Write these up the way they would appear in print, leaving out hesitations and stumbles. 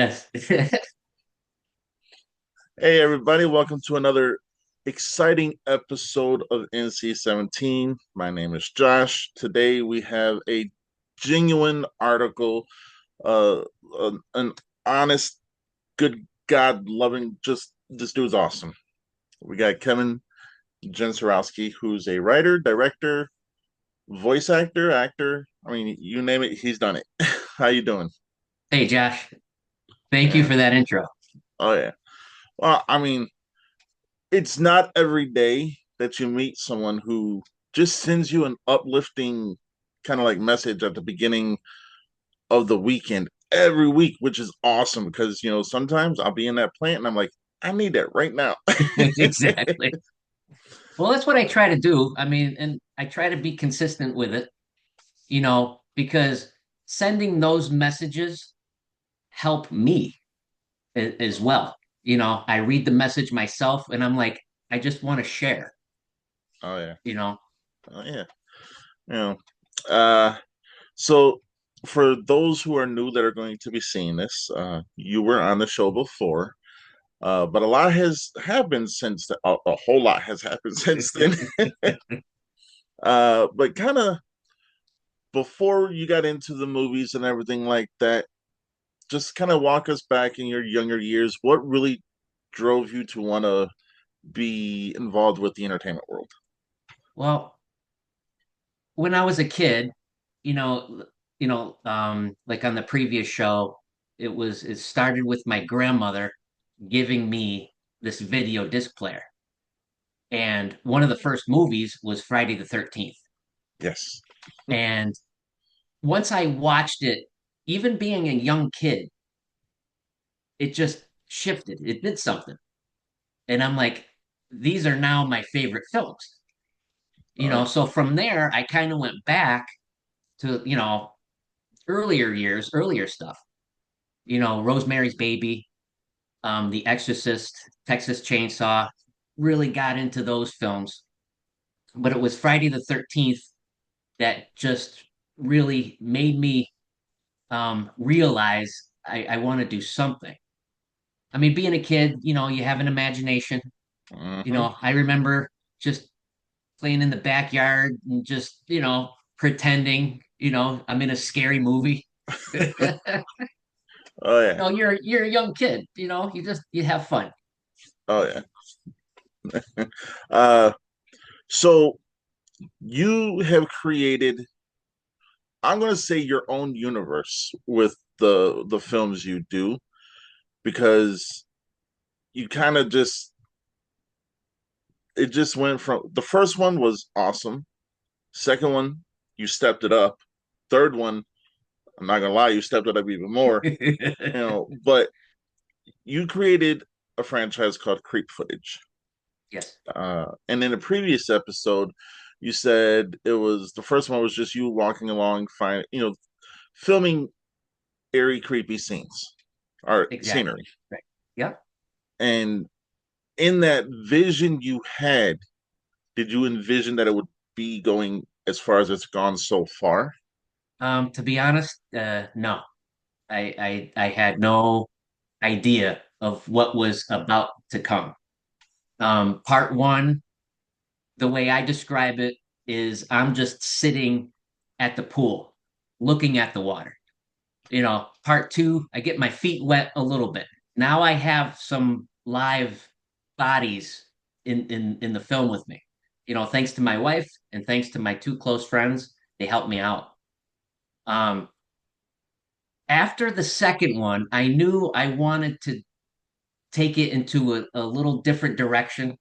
Yes. Hey, everybody, welcome to another exciting episode of NC-17. My name is Josh. Today we have a genuine article, uh, an honest, good God loving, just this dude's awesome. We got Kevin Gincerowski, who's a writer, director, voice actor, actor. I mean, you name it, he's done it. How you doing? Hey, Josh. Thank you Yeah. for that intro. Oh, yeah. Well, I mean, it's not every day that you meet someone who just sends you an uplifting kind of like message at the beginning of the weekend every week, which is awesome because sometimes I'll be in that plant and I'm like, I need that right now. Exactly. Well, that's what I try to do. I mean, and I try to be consistent with it, because sending those messages help me as well. I read the message myself and I'm like, I just want to share, Oh yeah. you know. Oh yeah. You know. Uh so for those who are new that are going to be seeing this, you were on the show before. But a lot has happened since a whole lot has happened since then. But kind of before you got into the movies and everything like that, just kind of walk us back in your younger years. What really drove you to want to be involved with the entertainment world? Well, when I was a kid, like on the previous show, it started with my grandmother giving me this video disc player. And one of the first movies was Friday the 13th. Yes. And once I watched it, even being a young kid, it just shifted. It did something. And I'm like, these are now my favorite films. Oh yeah. So from there, I kind of went back to, earlier years, earlier stuff. Rosemary's Baby, The Exorcist, Texas Chainsaw, really got into those films. But it was Friday the 13th that just really made me realize I want to do something. I mean, being a kid, you have an imagination. Hmm. I remember just playing in the backyard and just, pretending, I'm in a scary movie. Oh yeah. You're a young kid, you have fun. Oh yeah. Uh, so you have created, I'm going to say, your own universe with the films you do because you kind of just it just went from the first one was awesome. Second one, you stepped it up. Third one, I'm not gonna lie, you stepped it up even more. But you created a franchise called Creep Footage. Yes, And in a previous episode, you said it was the first one was just you walking along, filming airy, creepy scenes or exactly. scenery. Right. Yep. And in that vision you had, did you envision that it would be going as far as it's gone so far? To be honest, no. I had no idea of what was about to come. Part one, the way I describe it is I'm just sitting at the pool, looking at the water. Part two, I get my feet wet a little bit. Now I have some live bodies in the film with me. Thanks to my wife and thanks to my two close friends, they helped me out. Um, After the second one, I knew I wanted to take it into a little different direction.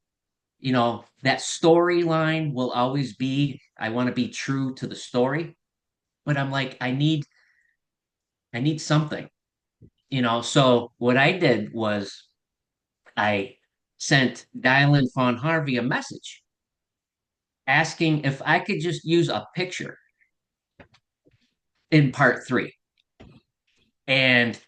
That storyline will always be, I want to be true to the story, but I'm like, I need something. So what I did was I sent Dylan Von Harvey a message asking if I could just use a picture in part three. And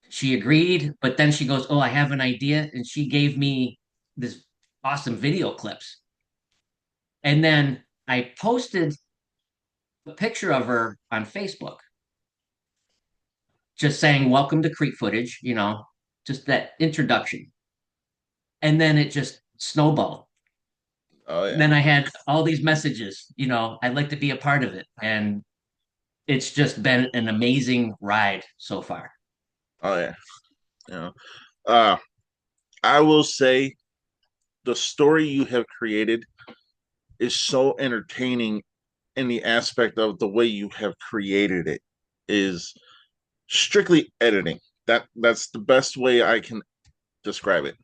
she agreed, but then she goes, "Oh, I have an idea." And she gave me this awesome video clips. And then I posted a picture of her on Facebook. just saying welcome to Creep Footage, just that introduction. And then it just snowballed. Oh And yeah. then I had all these messages, I'd like to be a part of it. And it's just been an amazing ride so far. Oh yeah. You know. Uh I will say the story you have created is so entertaining in the aspect of the way you have created it is strictly editing. That's the best way I can describe it.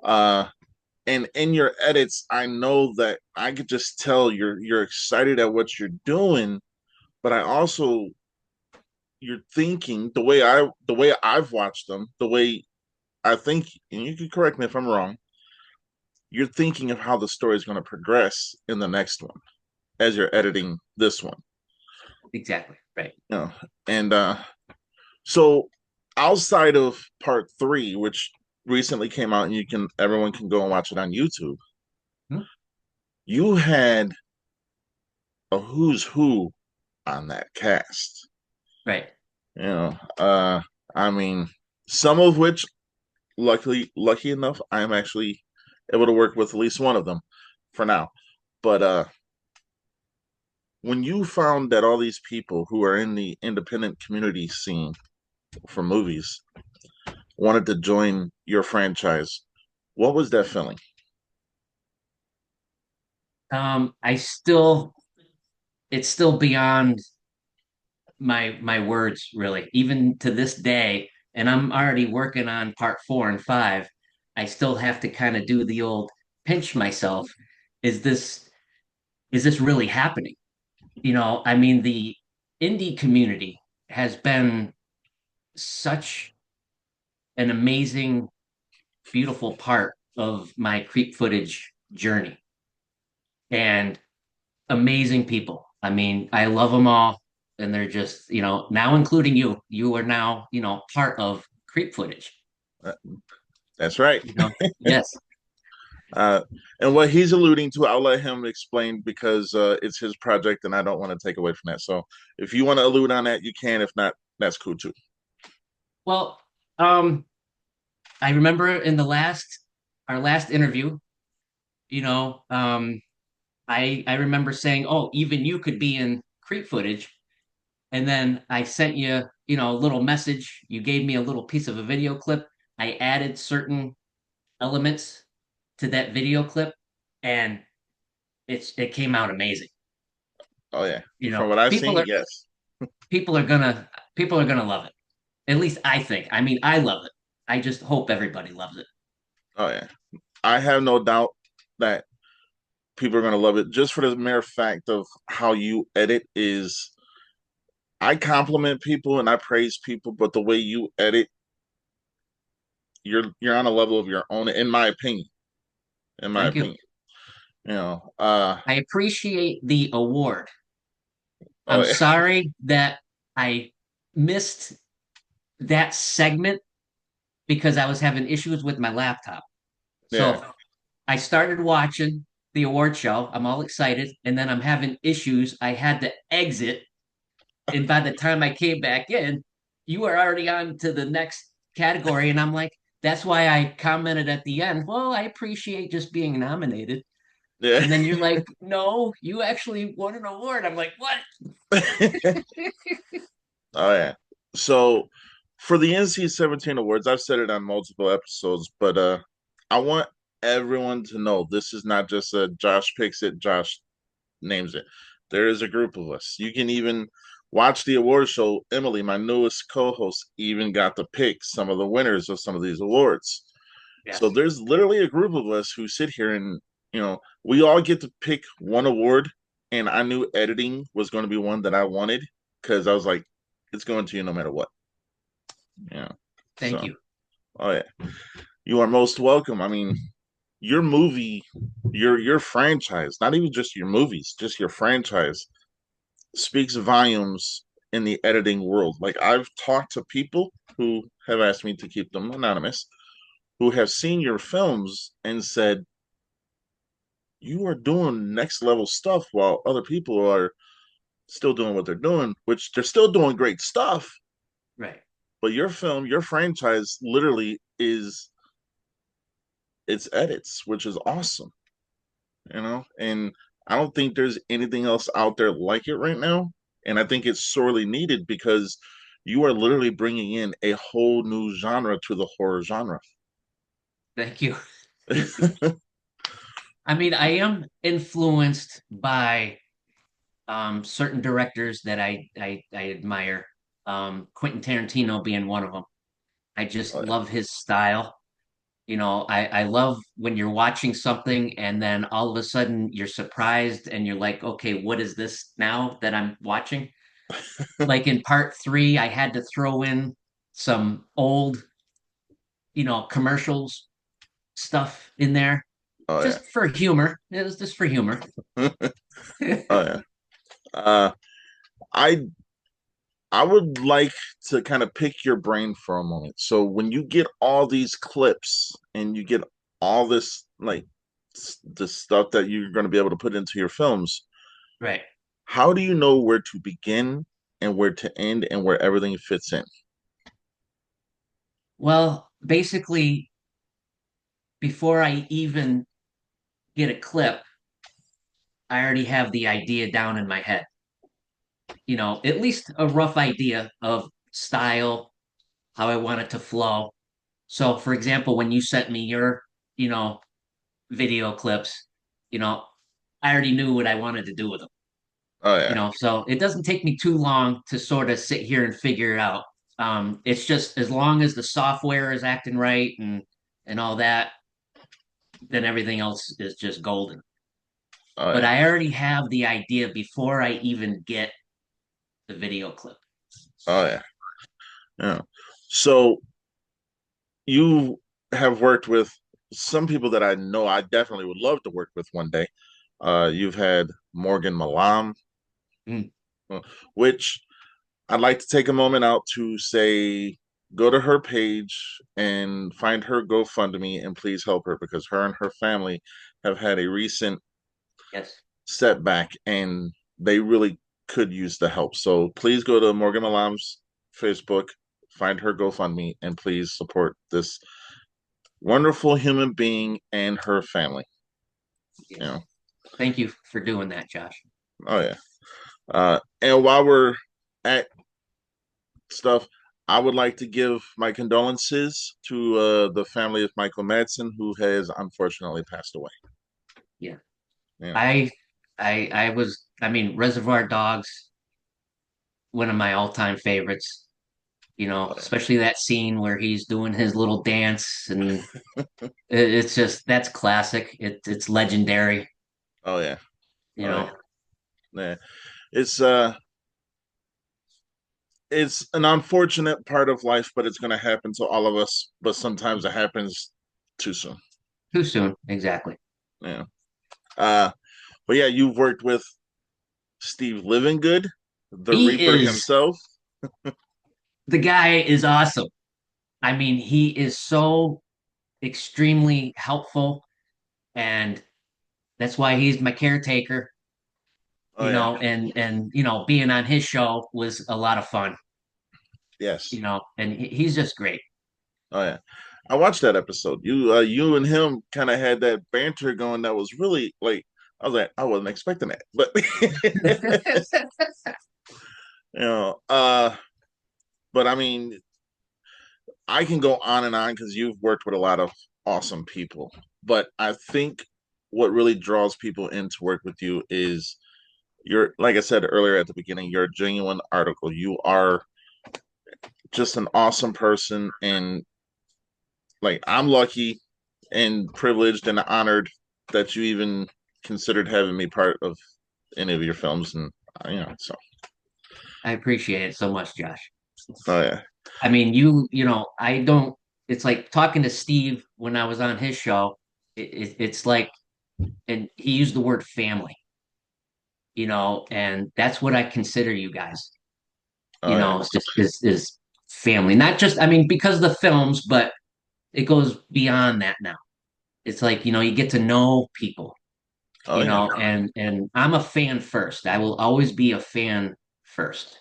Uh and in your edits, I know that I could just tell you're excited at what you're doing, but I also you're thinking the way I've watched them, the way I think, and you can correct me if I'm wrong, you're thinking of how the story is going to progress in the next one as you're editing this one. Exactly. Right. You know, and so outside of part three, which recently came out and everyone can go and watch it on YouTube, Hmm. you had a who's who on that cast. Right. You know, I mean, some of which lucky enough, I am actually able to work with at least one of them for now. But when you found that all these people who are in the independent community scene for movies wanted to join your franchise, what was that feeling? I still, it's still beyond my words, really, even to this day. And I'm already working on part 4 and 5. I still have to kind of do the old pinch myself. Is this is this really happening? I mean, the indie community has been such an amazing, beautiful part of my creep footage journey and amazing people. I mean, I love them all. And they're just, now including you. You are now, part of creep footage. Uh, That's right. You know, yes, Uh, and what he's alluding to, I'll let him explain because it's his project and I don't want to take away from that. So if you want to allude on that, you can. If not, that's cool too. well, um, I remember in our last interview, you know, um, I remember saying, "Oh, even you could be in creep footage." And then I sent you, a little message. You gave me a little piece of a video clip. I added certain elements to that video clip, and it came out amazing. Oh yeah, You from know, what I've people seen, are yes. people are gonna people are gonna love it. At least I think. I mean, I love it. I just hope everybody loves it. Oh yeah, I have no doubt that people are going to love it just for the mere fact of how you edit is I compliment people and I praise people, but the way you edit, you're on a level of your own, in my opinion. In my Thank you. opinion, you know. I appreciate the award. Oh I'm yeah, sorry that I missed that segment because I was having issues with my laptop. yeah, So I started watching the award show. I'm all excited, and then I'm having issues. I had to exit, and by the time I came back in, you were already on to the next category, and I'm like, that's why I commented at the end. Well, I appreciate just being nominated. yeah. And then you're like, no, you actually won an award. I'm like, what? Oh yeah. So for the NC-17 awards, I've said it on multiple episodes, but I want everyone to know this is not just a Josh picks it, Josh names it. There is a group of us. You can even watch the award show. Emily, my newest co-host, even got to pick some of the winners of some of these awards. So Yes. there's literally a group of us who sit here and we all get to pick one award. And I knew editing was going to be one that I wanted because I was like, it's going to you no matter what. Yeah. Thank So, you. oh yeah, you are most welcome. I mean, your movie, your franchise, not even just your movies, just your franchise speaks volumes in the editing world. Like I've talked to people who have asked me to keep them anonymous, who have seen your films and said you are doing next level stuff while other people are still doing what they're doing, which they're still doing great stuff, Right. but your film, your franchise literally is its edits, which is awesome, and I don't think there's anything else out there like it right now. And I think it's sorely needed because you are literally bringing in a whole new genre to the horror genre. Thank you. I mean, I am influenced by certain directors that I admire. Quentin Tarantino being one of them. I just Oh, love his style. I love when you're watching something and then all of a sudden you're surprised and you're like, okay, what is this now that I'm watching? yeah. Like in part three, I had to throw in some old, commercials stuff in there Oh yeah. just for humor. It was just for humor. Oh yeah. Uh, I I would like to kind of pick your brain for a moment. So when you get all these clips and you get all this the stuff that you're going to be able to put into your films, Right. how do you know where to begin and where to end and where everything fits in? Well, basically, before I even get a clip, I already have the idea down in my head. At least a rough idea of style, how I want it to flow. So, for example, when you sent me your, you know, video clips, you know, I already knew what I wanted to do with them. Oh yeah. So it doesn't take me too long to sort of sit here and figure it out. It's just as long as the software is acting right and all that, then everything else is just golden. Oh But yeah. I already have the idea before I even get the video clip. Oh yeah. Yeah. So you have worked with some people that I know I definitely would love to work with one day. You've had Morgan Malam, Mm, which I'd like to take a moment out to say go to her page and find her GoFundMe and please help her because her and her family have had a recent yes, setback and they really could use the help. So please go to Morgan Malam's Facebook, find her GoFundMe, and please support this wonderful human being and her family. You yes. know, Thank you for doing that, Josh. oh yeah. And while we're at stuff, I would like to give my condolences to the family of Michael Madsen, who has unfortunately passed away. Yeah. Yeah, I I mean, Reservoir Dogs, one of my all-time favorites, oh yeah, especially that scene where he's doing his little dance and it's just that's classic. It's legendary, oh yeah, you oh yeah. know. Yeah. It's uh, it's an unfortunate part of life, but it's going to happen to all of us. But sometimes it happens too soon. Too soon, exactly. Yeah. Uh, but yeah, you've worked with Steve Livingood, the He Reaper is himself. the guy is awesome. I mean, he is so extremely helpful and that's why he's my caretaker, Oh yeah, and being on his show was a lot of fun, yes. and he's just great. Oh yeah. I watched that episode. You and him kind of had that banter going that was really like I was like I wasn't expecting that, but you know, but I mean, I can go on and on because you've worked with a lot of awesome people. But I think what really draws people in to work with you is you're, like I said earlier at the beginning, you're a genuine article. You are just an awesome person, and like I'm lucky and privileged and honored that you even considered having me part of any of your films, and so I appreciate it so much, Josh. oh yeah, I mean, I don't. It's like talking to Steve when I was on his show. It's like, and he used the word family, and that's what I consider you guys. oh yeah, It's just is family, not just. I mean, because of the films, but it goes beyond that now. It's like, you get to know people, oh yeah, and I'm a fan first. I will always be a fan first.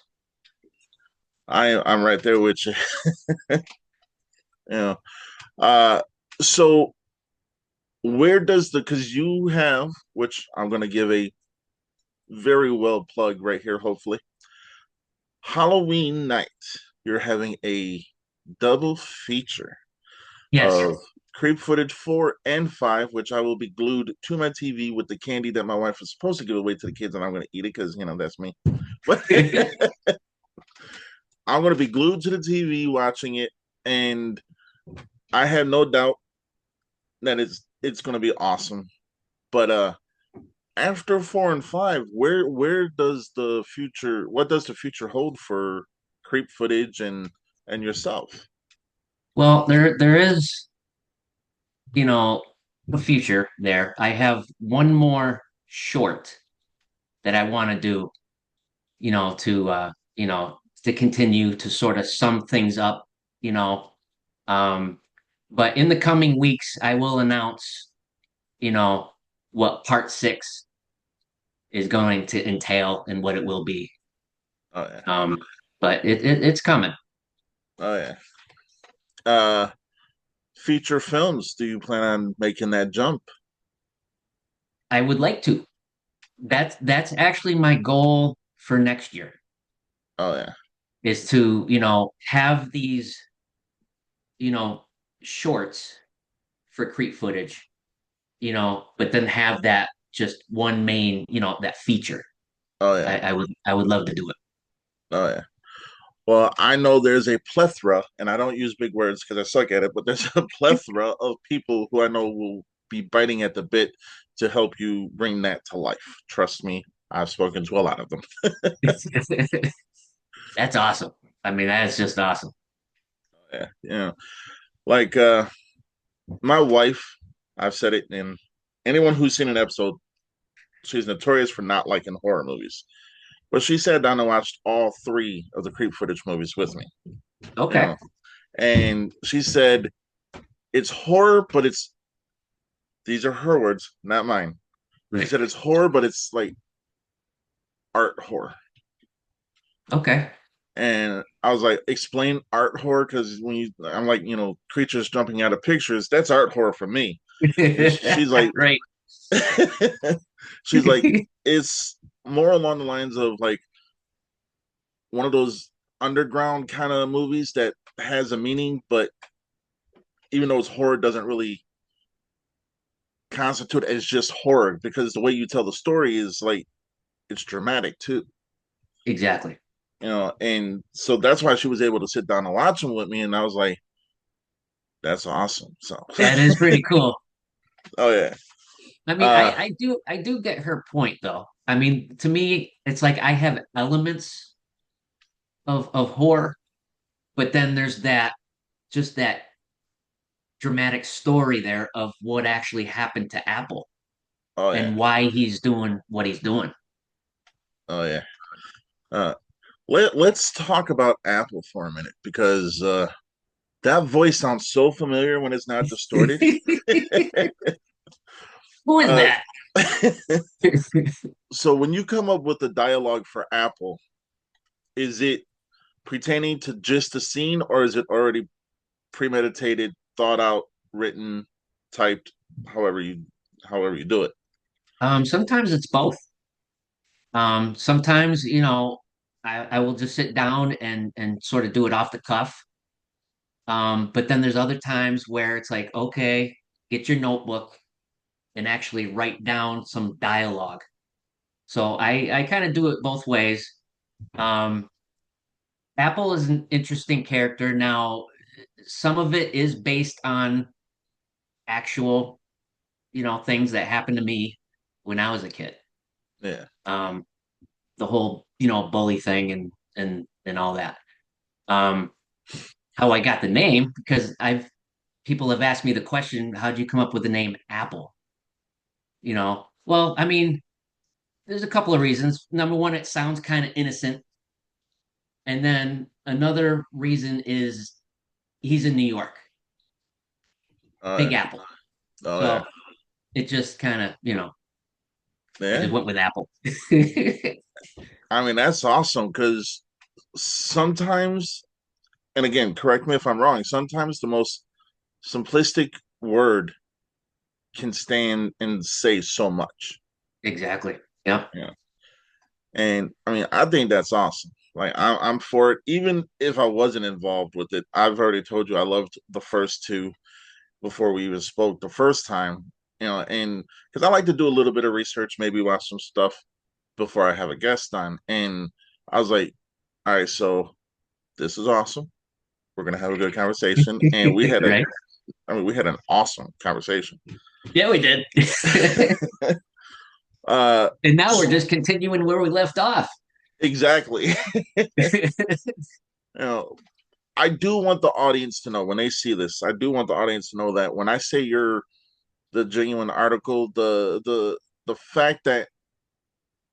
I'm right there with you. You know, uh, so where does the because you have, which I'm going to give a very well plug right here, hopefully, Halloween night. You're having a double feature Yes. of creep footage 4 and 5, which I will be glued to my TV with the candy that my wife was supposed to give away to the kids, and I'm going to eat it because that's me. But I'm going to be glued to the TV watching it, and I have no doubt that it's going to be awesome. But after 4 and 5, where does the future? What does the future hold for creep footage and yourself? Well, there is, you know, a future there. I have one more short that I want to do, to continue to sort of sum things up, you know. Um, but in the coming weeks, I will announce, you know, what part six is going to entail and what it will be. Oh yeah, Um, but it's coming. oh yeah. Uh, feature films. Do you plan on making that jump? I would like to. That's actually my goal for next year Oh yeah, is to, have these, you know, shorts for creep footage, but then have that just one main, that feature. oh I, yeah, I would I would love to do it. oh yeah. Well, I know there's a plethora, and I don't use big words because I suck at it, but there's a plethora of people who I know will be biting at the bit to help you bring that to life. Trust me, I've spoken to a lot of them. That's awesome. I mean, that is just awesome. Yeah, yeah. Like my wife, I've said it, and anyone who's seen an episode, she's notorious for not liking horror movies. But she sat down and watched all three of the creep footage movies with me. You Okay. know, and she said it's horror, but it's these are her words, not mine. She Right. said it's horror, but it's like art horror. Okay. And I was like, explain art horror because I'm like, creatures jumping out of pictures, that's art horror for me. And she's like, Right. she's like, it's more along the lines of like one of those underground kind of movies that has a meaning, but even though it's horror, doesn't really constitute as just horror because the way you tell the story is like it's dramatic too. Exactly. And so that's why she was able to sit down and watch them with me, and I was like, "That's awesome." So, That is pretty cool. oh yeah, I mean, uh, I do get her point though. I mean, to me, it's like I have elements of horror, but then there's that dramatic story there of what actually happened to Apple oh yeah, and why he's doing what he's doing. oh yeah. Uh, let's talk about Apple for a minute because that voice sounds so familiar when it's not distorted. Who is uh, that? so when you come up with the dialogue for Apple, is it pertaining to just the scene, or is it already premeditated, thought out, written, typed, however you however you do it? Sometimes it's both. Sometimes, I will just sit down and sort of do it off the cuff. But then there's other times where it's like, okay, get your notebook and actually write down some dialogue. So I kind of do it both ways. Um, Apple is an interesting character. Now, some of it is based on actual, things that happened to me when I was a kid. Yeah, Um, the whole, bully thing and all that. Um, how I got the name because I've people have asked me the question, how'd you come up with the name Apple? Well, I mean, there's a couple of reasons. Number one, it sounds kind of innocent. And then another reason is he's in New York, oh Big yeah, Apple. oh yeah, So it just kind of, I yeah. just went with Apple. I mean, that's awesome because sometimes, and again, correct me if I'm wrong, sometimes the most simplistic word can stand and say so much. Exactly. Yep. Yeah. And I mean, I think that's awesome. Like I'm for it, even if I wasn't involved with it. I've already told you I loved the first two before we even spoke the first time. And because I like to do a little bit of research, maybe watch some stuff before I have a guest on. And I was like, all right, so this is awesome. We're gonna have a good conversation. And we had a Right. I mean, we had an awesome conversation. Yeah, we did. uh And now we're just continuing where we left off. exactly. you know, I do want the audience to know when they see this, I do want the audience to know that when I say you're the genuine article, the fact that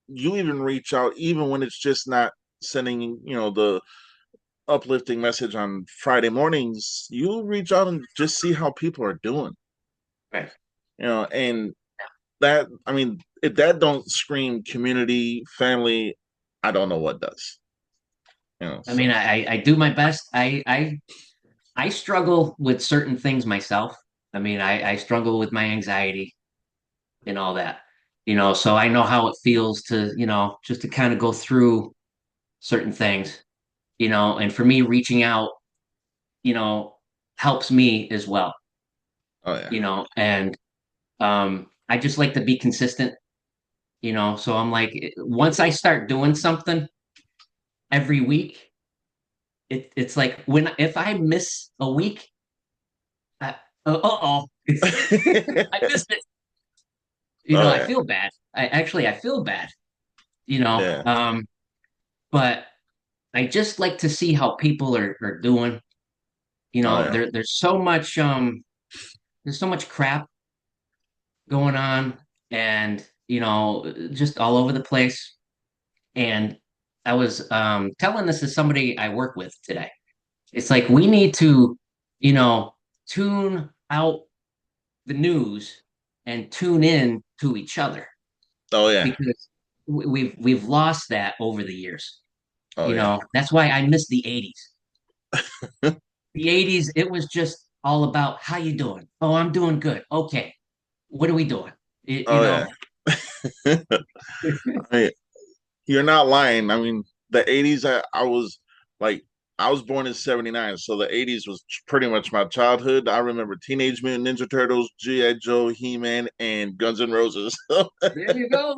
you even reach out, even when it's just not sending, the uplifting message on Friday mornings, you reach out and just see how people are doing. Right. And that, I mean, if that don't scream community, family, I don't know what does. I mean, So I do my best. I struggle with certain things myself. I mean, I struggle with my anxiety and all that, so I know how it feels to, just to kind of go through certain things, and for me, reaching out, you know, helps me as well, oh yeah. and I just like to be consistent, so I'm like, once I start doing something every week, it's like when if I miss a week, uh-oh, I missed it. Oh I yeah. feel bad. I feel bad, Yeah. but I just like to see how people are doing. Oh yeah. There's so much crap going on, and just all over the place. And I was telling this to somebody I work with today. It's like we need to, you know, tune out the news and tune in to each other Oh yeah. because we've lost that over the years. Oh yeah. That's why I miss the 80s. The 80s, it was just all about how you doing? Oh, I'm doing good. Okay. What are we doing? Y- you Oh know, yeah. I mean, you're not lying. I mean, the 80s, I was like, I was born in 79, so the 80s was pretty much my childhood. I remember Teenage Mutant Ninja Turtles, G.I. Joe, He-Man, and Guns N' Roses. there you go.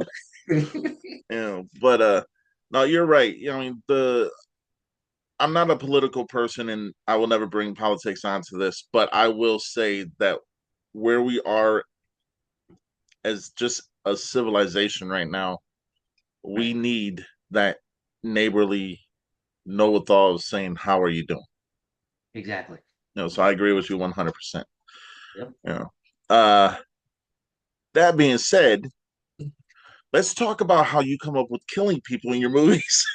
But no, you're right. I mean, I'm not a political person and I will never bring politics onto this, but I will say that where we are as just a civilization right now, Right. we need that neighborly know withal of saying, how are you doing? Exactly. So I agree with you 100%. Yep. You know, uh, that being said, let's talk about how you come up with killing people in your movies.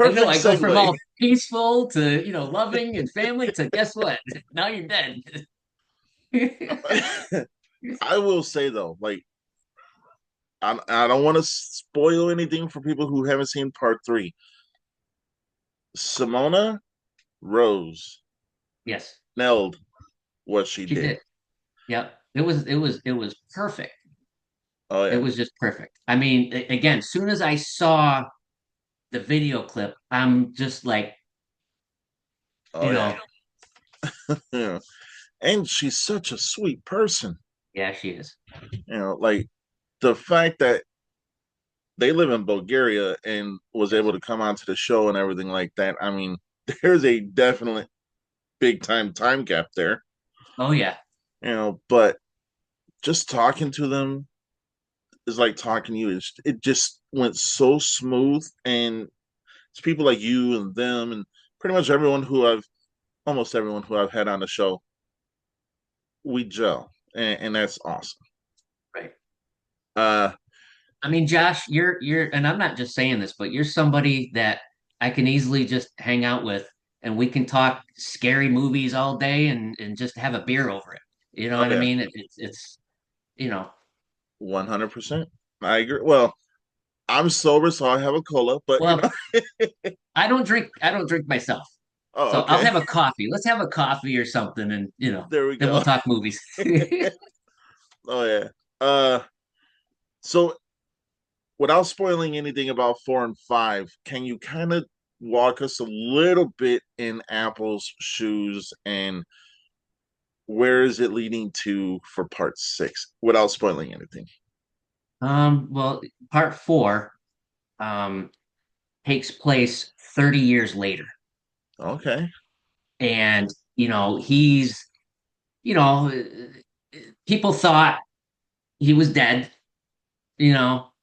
I know Perfect I go from segue. all peaceful to, loving and family to guess what? Now you're dead. I will say though, like I don't want to spoil anything for people who haven't seen part three. Simona Rose Yes, nailed what she she did. did. Yep. It was perfect. Oh It yeah. was just perfect. I mean, again, soon as I saw the video clip, I'm just like, Oh you yeah. know, Yeah. And she's such a sweet person. yeah, she is. Like the fact that they live in Bulgaria and was able to come onto the show and everything like that. I mean, there's a definite big time gap there. Oh yeah. But just talking to them is like talking to you. It just went so smooth, and it's people like you and them and pretty much almost everyone who I've had on the show, we gel, and that's awesome. Right. Uh, I mean, Josh, you're and I'm not just saying this, but you're somebody that I can easily just hang out with and we can talk scary movies all day and just have a beer over it. You know oh what I yeah, mean? It's you know, 100%. I agree. Well, I'm sober, so I have a cola, but you Well, know. I don't drink myself. Oh, So I'll okay. have a coffee. Let's have a coffee or something, and There we then we'll go. talk movies. Oh yeah. Uh, so without spoiling anything about 4 and 5, can you kind of walk us a little bit in Apple's shoes and where is it leading to for part 6 without spoiling anything? Well, part four um takes place 30 years later. Okay. And, he's, you know, people thought he was dead,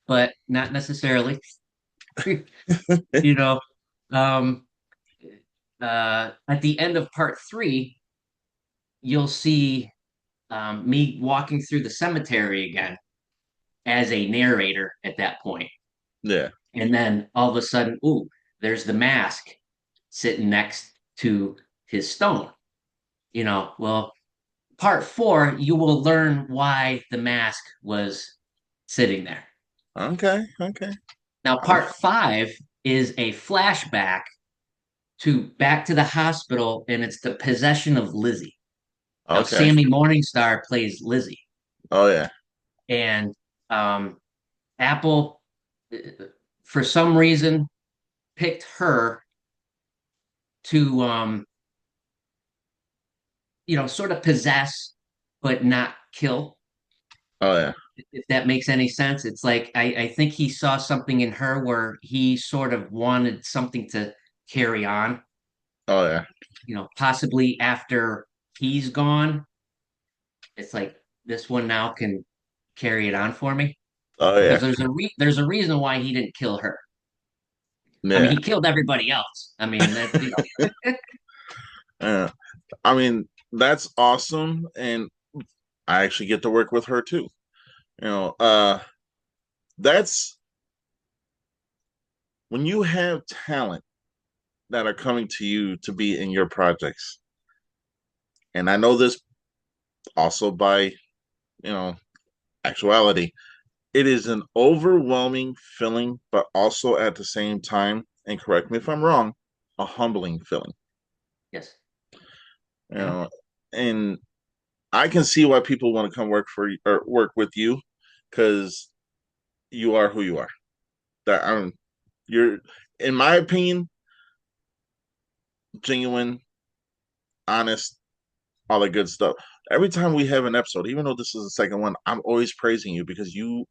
but not necessarily. you know, um, at the end of part three, you'll see me walking through the cemetery again as a narrator at that point. Yeah. And then all of a sudden, ooh, there's the mask sitting next to his stone. Well, part four, you will learn why the mask was sitting there. Okay. Okay. Now, I'm part five is a flashback to back to the hospital, and it's the possession of Lizzie. Now, okay. Sammy Morningstar plays Lizzie, Oh yeah. and um, Apple, uh, for some reason, picked her to, sort of possess but not kill. Oh yeah. If that makes any sense. It's like I think he saw something in her where he sort of wanted something to carry on, Oh yeah. possibly after he's gone. It's like this one now can carry it on for me Oh because yeah. there's a reason why he didn't kill her. I mean, Yeah. he killed everybody else. I mean, Yeah. I mean, that's awesome, and I actually get to work with her too. You know, that's when you have talent that are coming to you to be in your projects. And I know this also by, actuality. It is an overwhelming feeling, but also at the same time, and correct me if I'm wrong, a humbling feeling. yes, You yeah. know, and I can see why people want to come work for you or work with you because you are who you are. That you're, in my opinion, genuine, honest, all that good stuff. Every time we have an episode, even though this is the second one, I'm always praising you because you're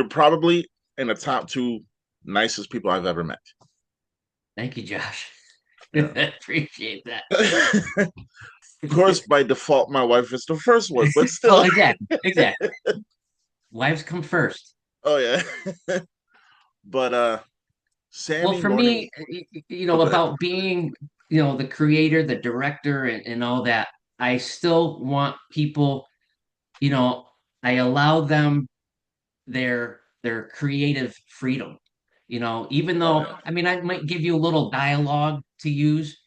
probably in the top two nicest people I've ever met. Thank you, Josh. Yeah. Appreciate that. Of course, by default, my wife is the first one, but Well, still. exactly, exactly. Wives come first. Oh yeah. But Well, Sammy for Morning. me, Oh, go ahead. about being, the creator, the director, and all that, I still want people, you know, I allow them their creative freedom. Even Oh though, yeah. I mean, I might give you a little dialogue to use,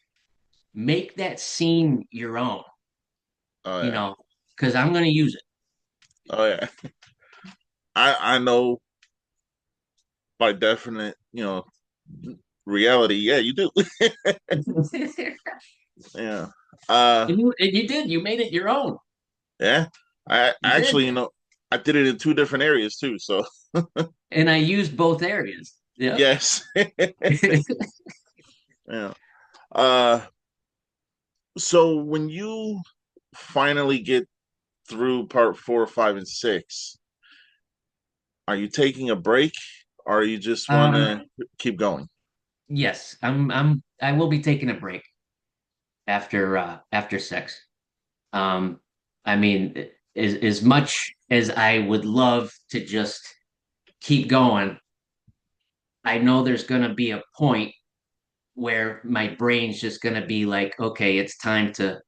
make that scene your own, Oh you yeah. know, because I'm going to use Oh yeah. I know by definite, reality. Yeah, you do. it. Yeah. Uh And you did. You made it your own. yeah. I You did. actually, I did it in two different areas too. So And I used both areas. Yep. yes. Yeah. Uh so when you finally get through part 4, 5, and 6, are you taking a break or you just want um, to keep going? yes, I will be taking a break after six. Um, I mean, as much as I would love to just keep going, I know there's gonna be a point where my brain's just gonna be like, okay, it's time to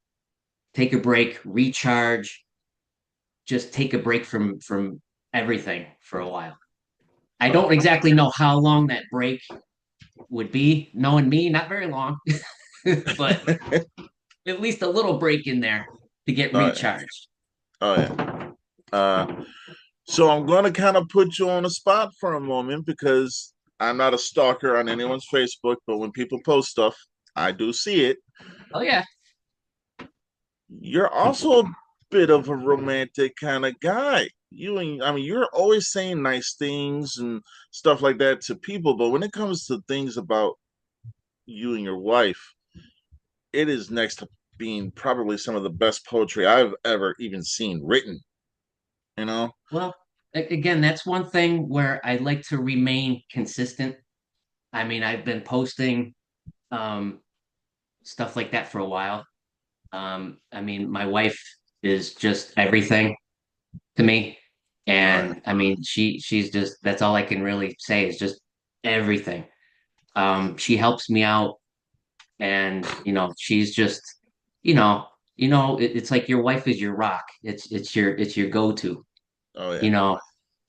take a break, recharge, just take a break from everything for a while. I don't exactly know how long that break would be, knowing me, not very long, but at least a little break in there to get Oh yeah. recharged. Oh yeah. Uh So I'm going to kind of put you on the spot for a moment because I'm not a stalker on anyone's Facebook, but when people post stuff, I do see it. Oh yeah. You're also a bit of a romantic kind of guy. I mean, you're always saying nice things and stuff like that to people, but when it comes to things about you and your wife, it is next to being probably some of the best poetry I've ever even seen written, you know? Well, again, that's one thing where I like to remain consistent. I mean, I've been posting um, stuff like that for a while. I mean, my wife is just everything to me, All right. and I mean, she's just that's all I can really say is just everything. She helps me out, and she's just, you know, it's like your wife is your rock. It's your go-to, Oh you yeah. know.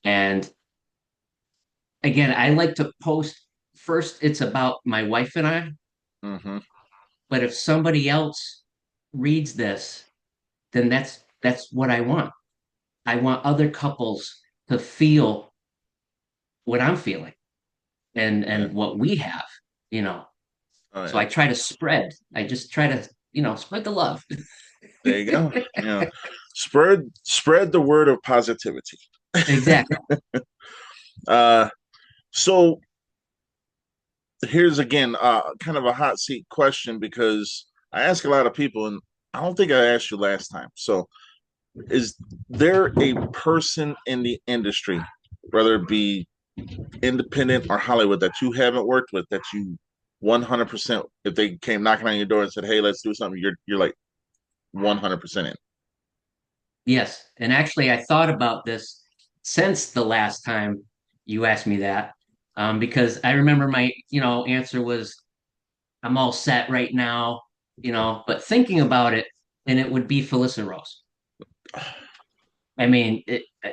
And again, I like to post first. It's about my wife and I, Mm-hmm. but if somebody else reads this, then that's what I want. I want other couples to feel what I'm feeling Yeah. and what we have, you know. Oh So yeah. I try to spread. I just try to, spread the love. There you go. Spread the word of positivity. Exactly. Uh so here's again kind of a hot seat question because I ask a lot of people and I don't think I asked you last time. So is there a person in the industry, whether it be independent or Hollywood, that you haven't worked with that you 100%, if they came knocking on your door and said, "Hey, let's do something," you're like 100% in. Yes. And actually, I thought about this since the last time you asked me that, because I remember my, answer was, I'm all set right now, but thinking about it, and it would be Felissa Rose. I mean,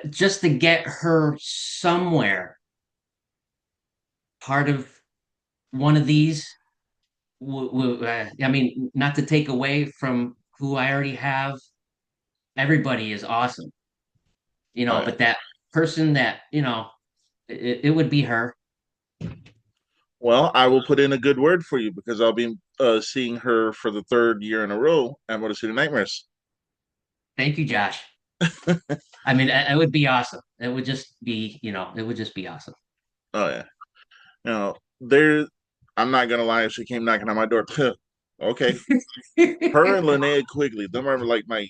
just to get her somewhere, part of one of these, I mean, not to take away from who I already have, everybody is awesome, Oh yeah. but that person that, it would be her. Well, I will put in a good word for you because I'll be seeing her for the third year in a row at Motor City Nightmares. Thank you, Josh. I mean, it would be awesome. It would just be, it would just be awesome. Oh yeah. There. I'm not gonna lie. If she came knocking on my door, okay. Her and Linnea Quigley, them are like my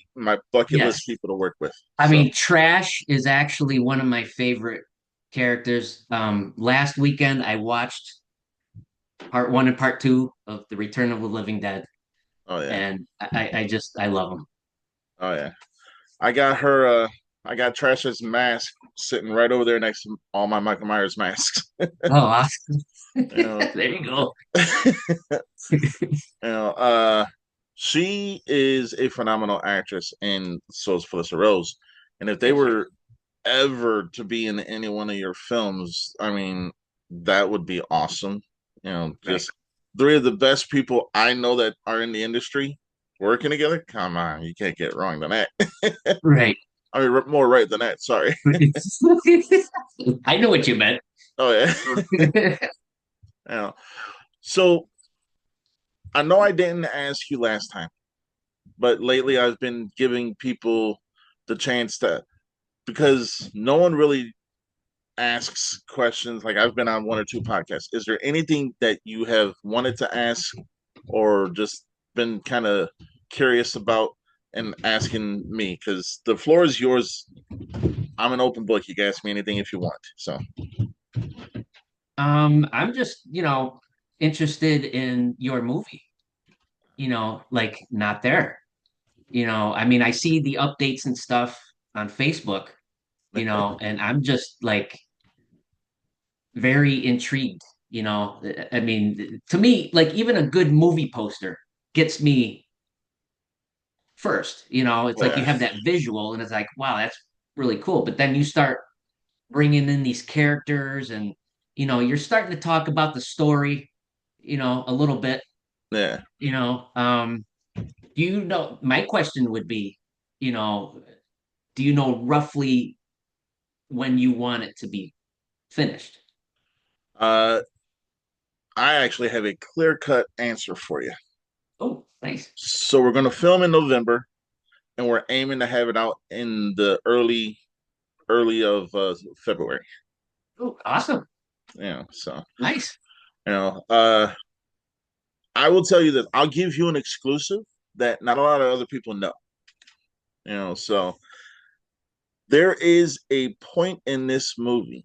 bucket list Yes. people to work with. I So, mean, Trash is actually one of my favorite characters. Last weekend I watched part one and part two of The Return of the Living Dead, oh yeah, and I love them. oh yeah. I got her. I got Trash's mask sitting right over there next to all my Michael Myers masks. Oh, awesome. you know, There you go. you know. She is a phenomenal actress, and so is Felissa Rose. And if they Thank you. were ever to be in any one of your films, I mean, that would be awesome. Right. Just three of the best people I know that are in the industry working together. Come on, you can't get wrong than that. Right. I mean, more right than that. Sorry. I know what you meant. Oh yeah. Yeah. So I know I didn't ask you last time, but lately I've been giving people the chance to because no one really asks questions. Like I've been on one or two podcasts. Is there anything that you have wanted to ask or just been kind of curious about and asking me? Because the floor is yours. I'm an open book. You can ask me anything if you want. So, I'm just, interested in your movie, like not there. I mean, I see the updates and stuff on Facebook, and I'm just like very intrigued, I mean, to me, like even a good movie poster gets me first, it's like you yeah, have that visual and it's like, wow, that's really cool. But then you start bringing in these characters and, you're starting to talk about the story, a little bit, yeah. you know, um, my question would be, you know, do you know roughly when you want it to be finished? Uh, I actually have a clear cut answer for you. Oh, nice. So we're going to film in November, and we're aiming to have it out in the early of February. Oh, awesome. So Nice. you know, I will tell you that I'll give you an exclusive that not a lot of other people know. So there is a point in this movie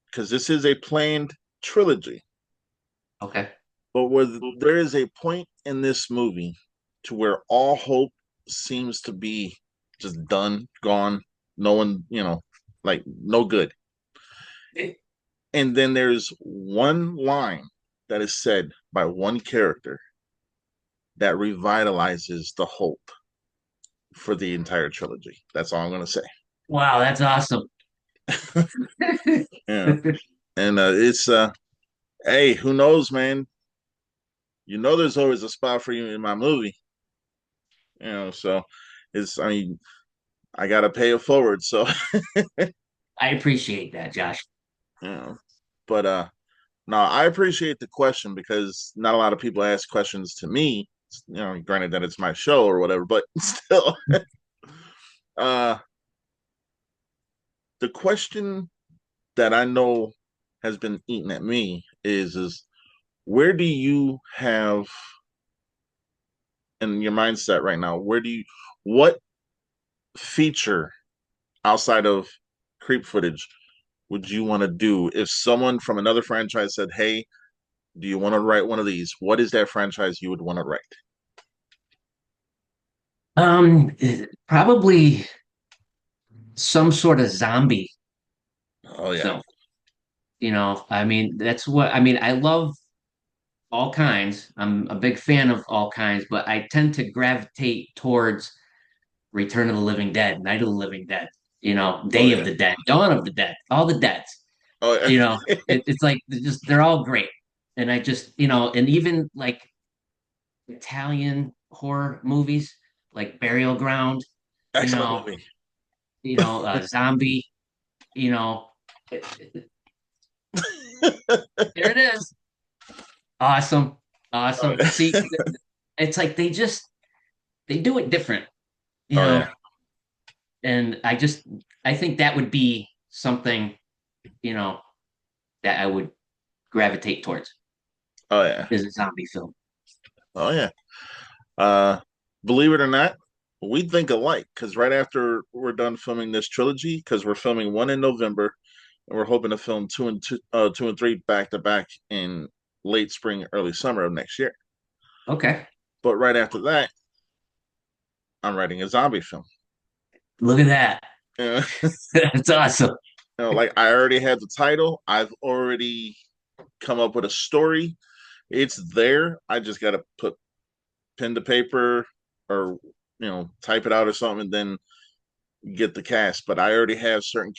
because this is a planned trilogy, Okay. but where there is a point in this movie to where all hope seems to be just done, gone, no one, like no good. And then there's one line that is said by one character that revitalizes the hope for the entire trilogy. That's all I'm going to say. Wow, that's awesome. Yeah. And it's hey, who knows, man? There's always a spot for you in my movie. So I mean, I gotta pay it forward. So, I appreciate that, Josh. you know, but no, I appreciate the question because not a lot of people ask questions to me. Granted that it's my show or whatever, but still, uh, the question that I know has been eaten at me is where do you have in your mindset right now? What feature outside of creep footage would you want to do if someone from another franchise said, "Hey, do you want to write one of these?" What is that franchise you would want to write? Probably some sort of zombie Oh yeah, film. I mean, that's what I mean. I love all kinds. I'm a big fan of all kinds, but I tend to gravitate towards Return of the Living Dead, Night of the Living Dead, oh Day of yeah, the Dead, Dawn of the Dead, all the deads. oh You know, yeah. it's like they're all great. And I just, and even like Italian horror movies like Burial Ground, you Excellent know, movie. Zombie, you know, there it is. Awesome. Oh Awesome. yeah, See, it's like they do it different, you oh yeah, know, and I think that would be something, you know, that I would gravitate towards oh yeah, is a zombie film. oh yeah. Uh, Believe it or not, we think alike because right after we're done filming this trilogy, because we're filming one in November, and we're hoping to film two and three back to back in late spring, early summer of next year. Okay. But right after that, I'm writing a zombie film. Look at that. Yeah. That's awesome. Like I already have the title. I've already come up with a story. It's there. I just got to put pen to paper or type it out or something, and then get the cast. But I already have certain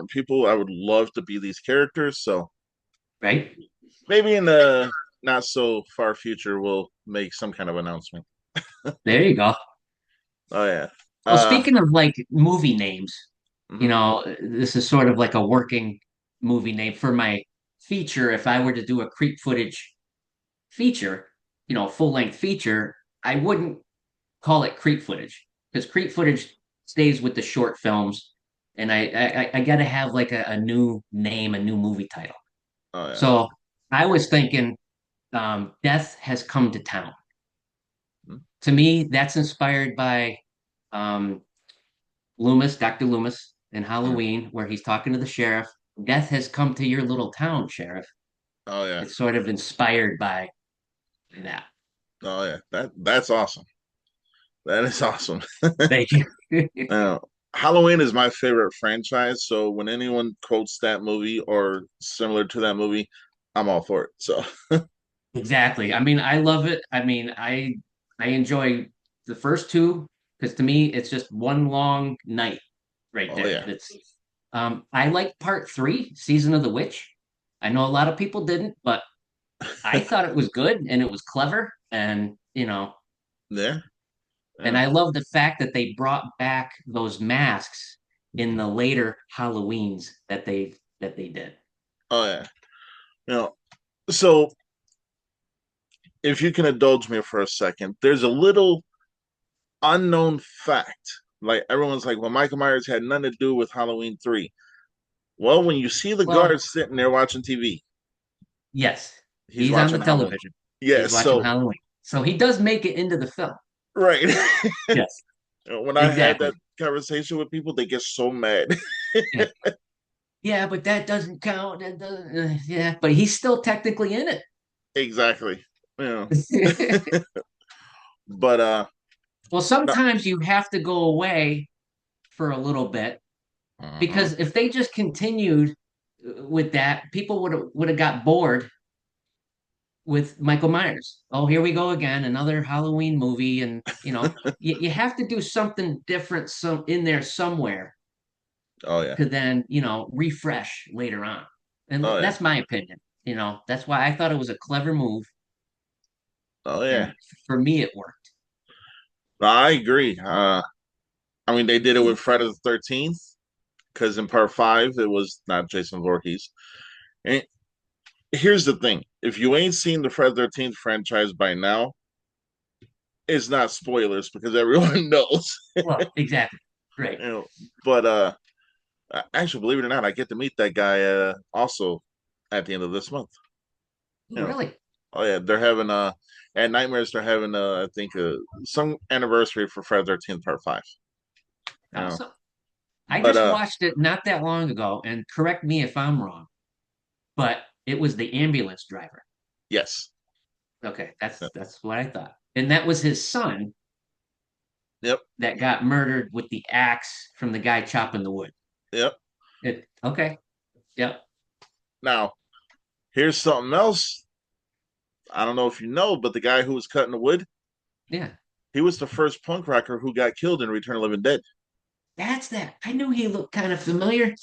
people I would love to be these characters. So Right? maybe in the not so far future, we'll make some kind of announcement. There you go. Oh yeah. Well, Uh. speaking of like movie names, Mhm. this is sort of like a working movie name for my feature. If I were to do a creep footage feature, full length feature, I wouldn't call it creep footage because creep footage stays with the short films, and I got to have like a new name, a new movie title. Oh yeah. So I was thinking, Death Has Come to Town. Mhm. To me, that's inspired by um, Loomis, Dr. Loomis in Yeah. Halloween, where he's talking to the sheriff. Death has come to your little town, sheriff. Oh yeah. It's sort of inspired by that. Oh yeah. That's awesome. That is awesome. Thank you. Uh, Halloween is my favorite franchise, so when anyone quotes that movie or similar to that movie, I'm all for it. So, Exactly. I mean, I love it. I mean, I enjoy the first two because to me it's just one long night right oh there. yeah, That's I like part three, Season of the Witch. I know a lot of people didn't, but I thought it was good and it was clever and yeah, and yeah, I love the fact that they brought back those masks in the later Halloweens that they did. Oh yeah. You know, so if you can indulge me for a second, there's a little unknown fact. Like everyone's like, well, Michael Myers had nothing to do with Halloween 3. Well, when you see the Well, guard sitting there watching TV, yes, he's he's on the watching Halloween. television. Yeah, He's watching so Halloween. So he does make it into the film. right. Yes, When I had that exactly. conversation with people, they get so mad. Yeah. Yeah, but that doesn't count. That doesn't, yeah, but he's still technically in Exactly. Yeah. it. But Well, no. sometimes you have to go away for a little bit Mhm. because if they just continued with that, people would have got bored with Michael Myers. Oh, here we go again, another Halloween movie, and you have to do something different some in there somewhere Oh yeah. to then refresh later on. And Oh yeah. that's my opinion. That's why I thought it was a clever move, Oh yeah. and for me, it worked. No, I agree. I mean, they did it with Friday the 13th because in part five, it was not Jason Voorhees. And here's the thing: if you ain't seen the Friday the 13th franchise by now, it's not spoilers because everyone knows. Well, exactly. Great. You know, but actually, believe it or not, I get to meet that guy also at the end of this month. You know, Really oh yeah, they're having at Nightmares they're having I think some anniversary for Friday the 13th Part 5. You know, awesome. I but just watched it not that long ago, and correct me if I'm wrong, but it was the ambulance driver. yes, Okay, that's what I thought. And that was his son yep, that got murdered with the axe from the guy chopping the wood. yep. Okay. Yep. Now here's something else. I don't know if you know, but the guy who was cutting the wood, Yeah. he was the first punk rocker who got killed in Return of the Living Dead. That's that. I knew he looked kind of familiar.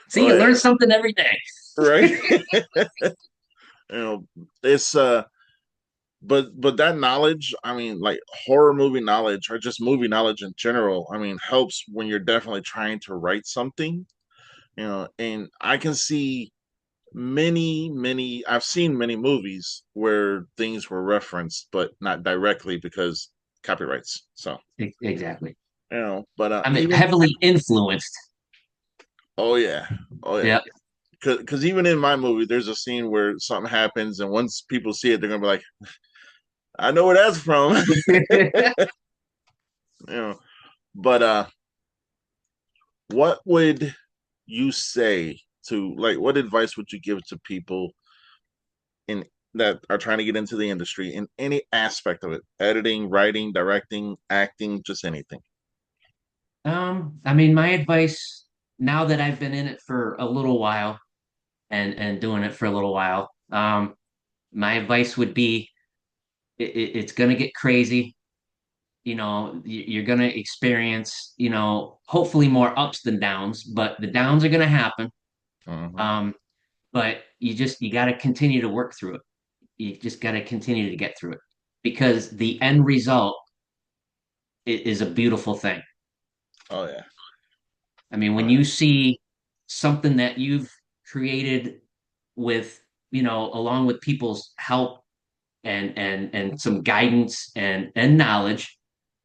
See, Oh you yeah, learn something every day. right. You know, it's but that knowledge, I mean, like horror movie knowledge or just movie knowledge in general, I mean, helps when you're definitely trying to write something. And I can see many I've seen many movies where things were referenced but not directly because copyrights. So Exactly. but I mean, even heavily influenced. oh yeah, oh yeah, Yeah. because even in my movie, there's a scene where something happens, and once people see it, they're gonna be like, "I know where that's from," you know. But what would you say to like? What advice would you give to people in that are trying to get into the industry in any aspect of it? Editing, writing, directing, acting, just anything. I mean, my advice now that I've been in it for a little while and doing it for a little while, my advice would be it's going to get crazy. You're going to experience, hopefully more ups than downs, but the downs are going to happen. Mhm. Um, but you got to continue to work through it. You just got to continue to get through it because the end result is a beautiful thing. Oh yeah. I mean, Oh when yeah. you see something that you've created with, along with people's help and some guidance and knowledge,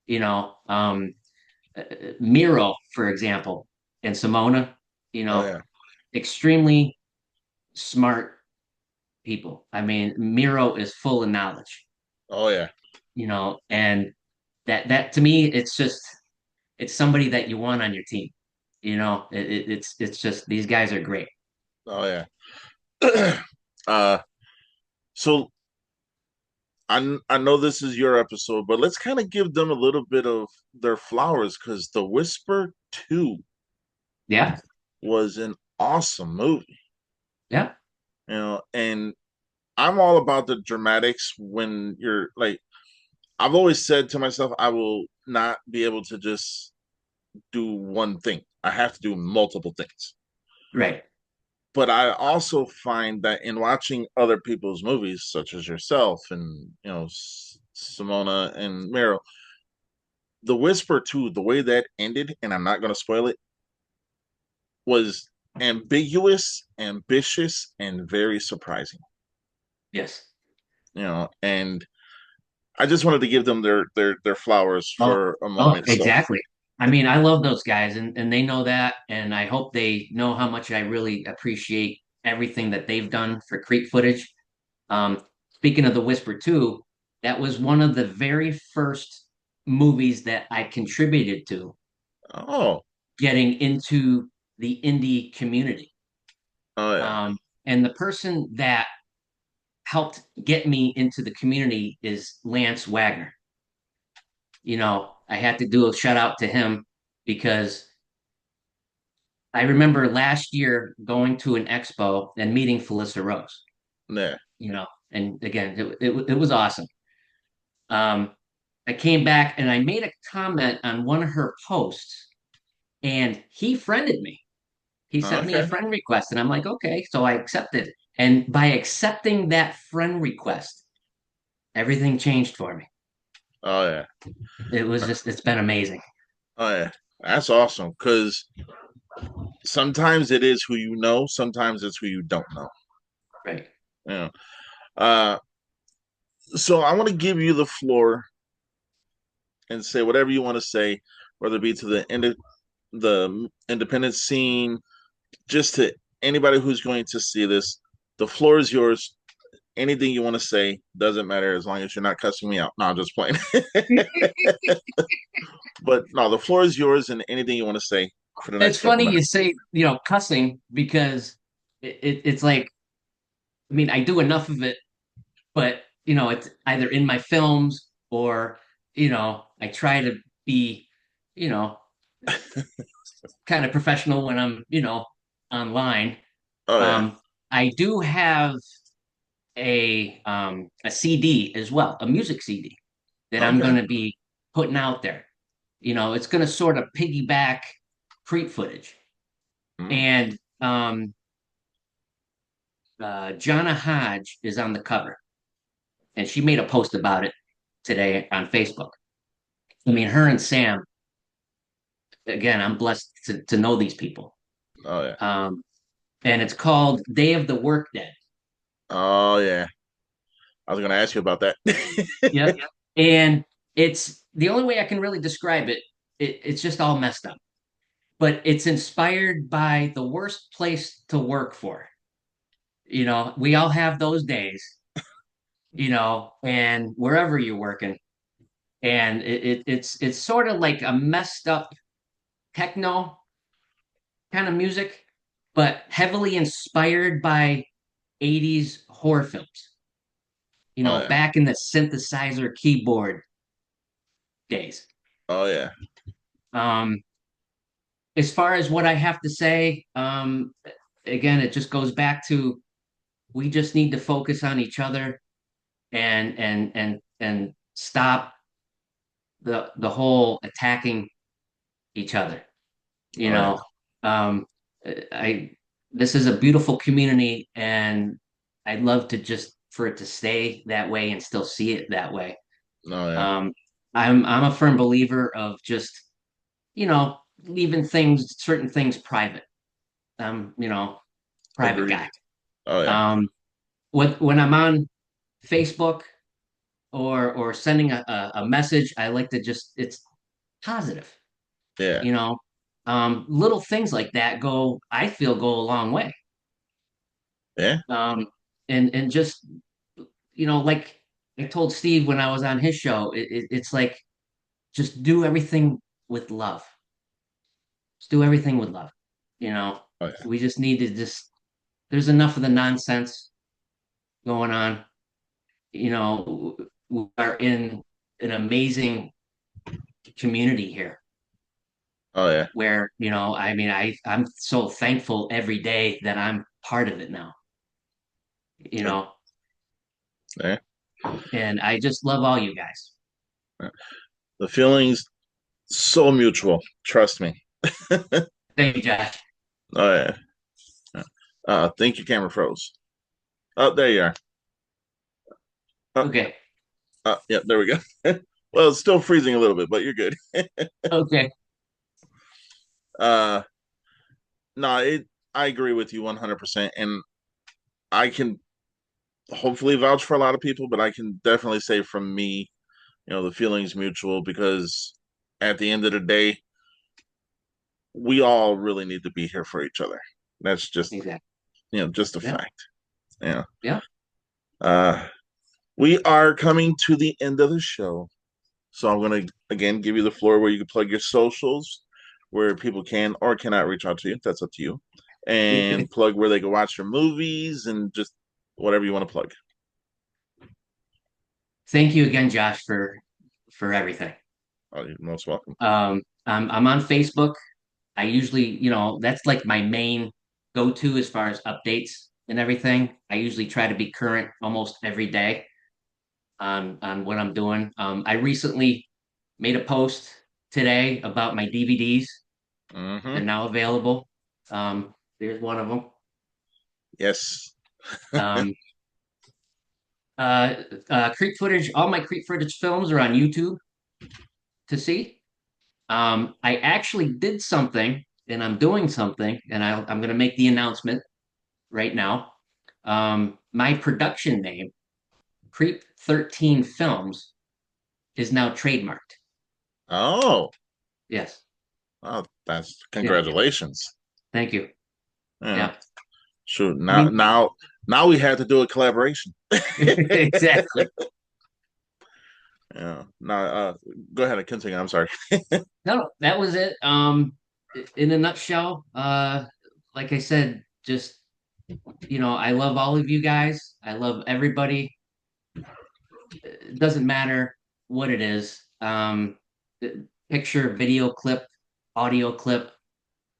you know, um, Miro, for example, and Simona, you Oh know, yeah. extremely smart people. I mean, Miro is full of knowledge, Oh yeah. and that to me, it's somebody that you want on your team. It's just these guys are great. Oh yeah. uh so I know this is your episode, but let's kind of give them a little bit of their flowers because The Whisper 2 Yeah, was an awesome movie. yeah, And I'm all about the dramatics when you're like I've always said to myself I will not be able to just do one thing. I have to do multiple things. right. But I also find that in watching other people's movies, such as yourself and Simona and Meryl, The Whisper too, the way that ended, and I'm not going to spoil it, was ambiguous, ambitious, and very surprising. Yes. And I just wanted to give them their flowers Oh, for a oh, moment. So, exactly. I mean, I love those guys and they know that. And I hope they know how much I really appreciate everything that they've done for Creep footage. Um, Speaking of The Whisper 2, that was one of the very first movies that I contributed to oh, getting into the indie community. oh yeah, Um, and the person that helped get me into the community is Lance Wagner. I had to do a shout out to him because I remember last year going to an expo and meeting Felissa Rose, yeah, and again, it was awesome. Um, I came back and I made a comment on one of her posts, and he friended me. He sent me a okay, friend request, and I'm like, okay, so I accepted. And by accepting that friend request, everything changed for me. oh yeah, It's been amazing. oh yeah. That's awesome because sometimes it is who you know, sometimes it's who you don't know. Right. You know. Uh, so I want to give you the floor and say whatever you want to say, whether it be to the independent scene, just to anybody who's going to see this. The floor is yours. Anything you want to say doesn't matter as long as you're not cussing me out. No, I'm just playing. But no, the floor is yours, and anything you want to say for the It's next couple funny you minutes. say, cussing because it's like, I mean, I do enough of it, but it's either in my films or, I try to be, you know, kind of professional when I'm, online. Oh yeah, Um, I do have a CD as well, a music CD that I'm okay. going to be putting out there. It's going to sort of piggyback Creep footage. Mm, And Jonna Hodge is on the cover, and she made a post about it today on Facebook. I mean, her and Sam, again, I'm blessed to know these people. oh yeah, Um, and it's called Day of the Workday. oh yeah. I was going to ask you about that. Yep. And it's the only way I can really describe it. It's just all messed up, but it's inspired by the worst place to work for. We all have those days, and wherever you're working, and it's sort of like a messed up techno kind of music, but heavily inspired by 80s horror films, Oh yeah, back in the synthesizer keyboard days. oh yeah, Um, as far as what I have to say, again, it just goes back to we just need to focus on each other and stop the whole attacking each other. You oh yeah, know, um, I this is a beautiful community, and I'd love to just for it to stay that way and still see it that way. oh yeah. Um, I'm a firm believer of just leaving certain things private. Private Agreed. guy. Oh yeah, Um, when I'm on Facebook or sending a message, I like to just it's positive. yeah, You know, little things like that I feel go a long way. yeah. Um, and just like I told Steve when I was on his show, it's like just do everything with love. Just do everything with love. You know, Oh yeah, we just need to just. There's enough of the nonsense going on. We are in an amazing community here oh yeah. where I mean I'm so thankful every day that I'm part of it now. You know, Yeah. and I just love all you guys. The feelings so mutual. Trust me. Thank you, Josh. Oh yeah. Think your camera froze. Oh, there you are. Oh, Okay. yeah, there we go. Well, it's still freezing a little bit, but you're good. Okay. Uh, no, it. I agree with you 100%, and I can hopefully vouch for a lot of people, but I can definitely say from me, the feeling's mutual because at the end of the day, we all really need to be here for each other. That's just, Exactly. just a Yeah. fact. Yeah. Yeah. Uh, we are coming to the end of the show. So I'm going to, again, give you the floor where you can plug your socials, where people can or cannot reach out to you. That's up to you. And plug where they can watch your movies and just whatever you want to plug. Thank you again, Josh, for everything. Oh, you're most welcome. I'm on Facebook. I usually, that's like my main go-to as far as updates and everything. I usually try to be current almost every day on what I'm doing. I recently made a post today about my DVDs. Mm-hmm. They're now available. There's one of them. Yes. Um, Creep footage. All my creep footage films are on YouTube to see. I actually did something, and I'm doing something, and I'm going to make the announcement right now. My production name, Creep 13 Films, is now trademarked. Oh, Yes. oh, that's Yeah. congratulations. Thank you. Yeah. Yeah. Shoot. I Now, mean, now, now we had to do a collaboration. exactly. Yeah. Now, go ahead and continue. I'm sorry. No, that was it. In a nutshell, like I said, just I love all of you guys. I love everybody. It doesn't matter what it is. Picture, video clip, audio clip,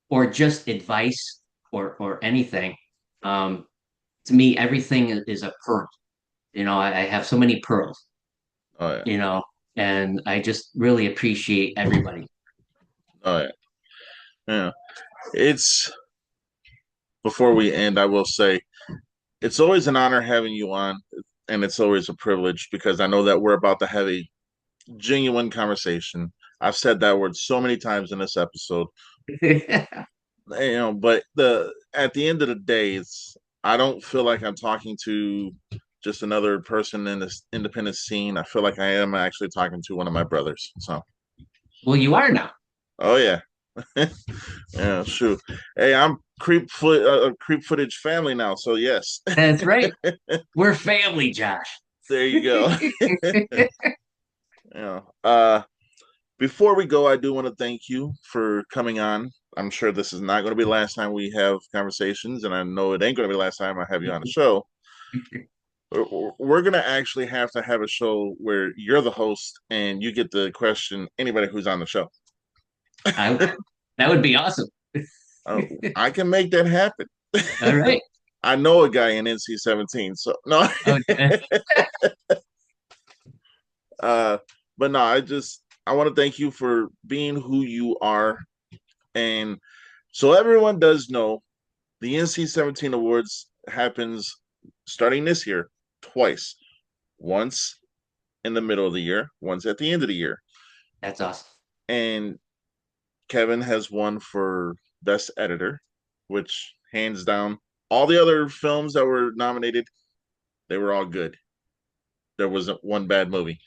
or just advice or anything. Um, to me, everything is a pearl. I have so many pearls, Oh yeah. you know, and I just really appreciate everybody. Oh yeah. Yeah. It's before we end, I will say it's always an honor having you on, and it's always a privilege because I know that we're about to have a genuine conversation. I've said that word so many times in this episode, but the at the end of the day, it's I don't feel like I'm talking to just another person in this independent scene. I feel like I am actually talking to one of my brothers. So, Well, you are now. oh yeah, yeah, shoot. Hey, I'm creep footage family now. So yes, That's right. We're family, Josh. there you go. Yeah. Before we go, I do want to thank you for coming on. I'm sure this is not going to be the last time we have conversations, and I know it ain't going to be the last time I have you on the show. We're going to actually have to have a show where you're the host and you get to question anybody who's on the show. I That would be awesome. uh, I can make that happen. All right. I know a guy in NC-17, so no. Okay. uh, but no, I want to thank you for being who you are, and so everyone does know the NC-17 awards happens starting this year twice. Once in the middle of the year, once at the end of the year. That's awesome. And Kevin has won for best editor, which hands down all the other films that were nominated, they were all good. There wasn't one bad movie.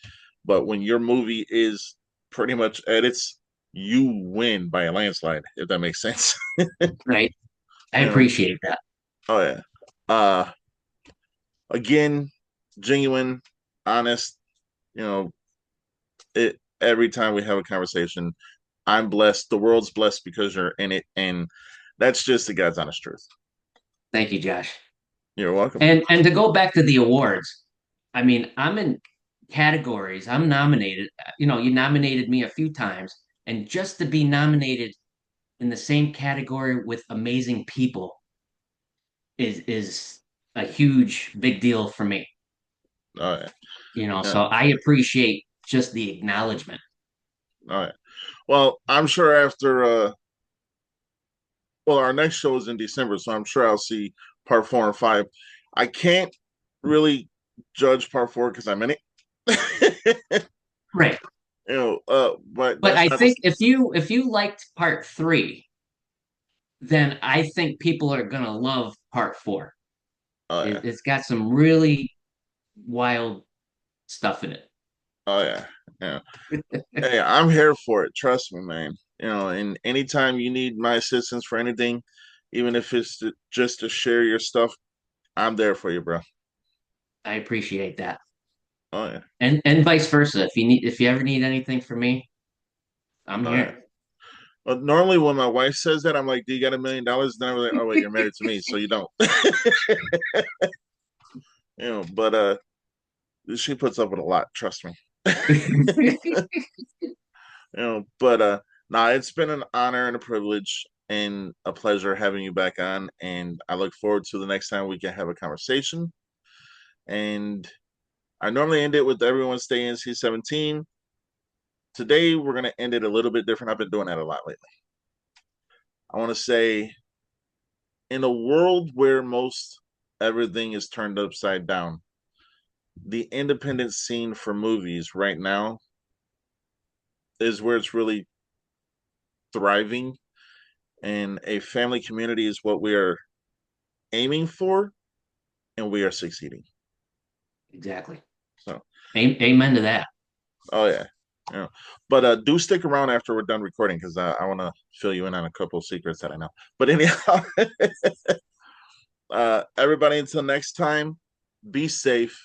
But when your movie is pretty much edits, you win by a landslide, if that makes sense. Right. I you know, appreciate that. oh yeah. Uh again, genuine, honest, you know, it every time we have a conversation, I'm blessed. The world's blessed because you're in it, and that's just the God's honest truth. Thank you, Josh. You're welcome. And to go back to the awards, I mean, I'm in categories. I'm nominated. You nominated me a few times, and just to be nominated in the same category with amazing people is a huge big deal for me. All right. Yeah. So I appreciate just the acknowledgement. All right. Well, I'm sure after our next show is in December, so I'm sure I'll see part 4 and 5. I can't really judge part 4 because I'm in it. Right. But That's I not the. think if you liked part three, then I think people are gonna love part four. Oh yeah. It's got some really wild stuff in Oh yeah. Yeah. Hey, I'm here for it. Trust me, man. And anytime you need my assistance for anything, even if it's just to share your stuff, I'm there for you, bro. I appreciate that. Oh yeah. And vice versa. If you ever need anything from me, I'm Oh yeah. here. But normally when my wife says that, I'm like, "Do you got $1 million?" Then I'm like, "Oh wait, you're married to me, so you don't." But she puts up with a lot. Trust me. But nah, it's been an honor and a privilege and a pleasure having you back on, and I look forward to the next time we can have a conversation. And I normally end it with everyone stay NC-17. Today we're gonna end it a little bit different. I've been doing that a lot lately. I want to say, in a world where most everything is turned upside down, the independent scene for movies right now is where it's really thriving, and a family community is what we are aiming for, and we are succeeding. Exactly. So, Amen to that. oh yeah, yeah. But do stick around after we're done recording because I want to fill you in on a couple of secrets that I know. But anyhow, everybody, until next time, be safe,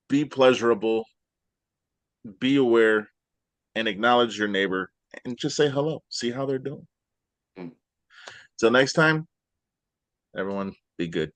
be pleasurable, be aware, and acknowledge your neighbor, and just say hello. See how they're doing. Mm. Till next time, everyone, be good.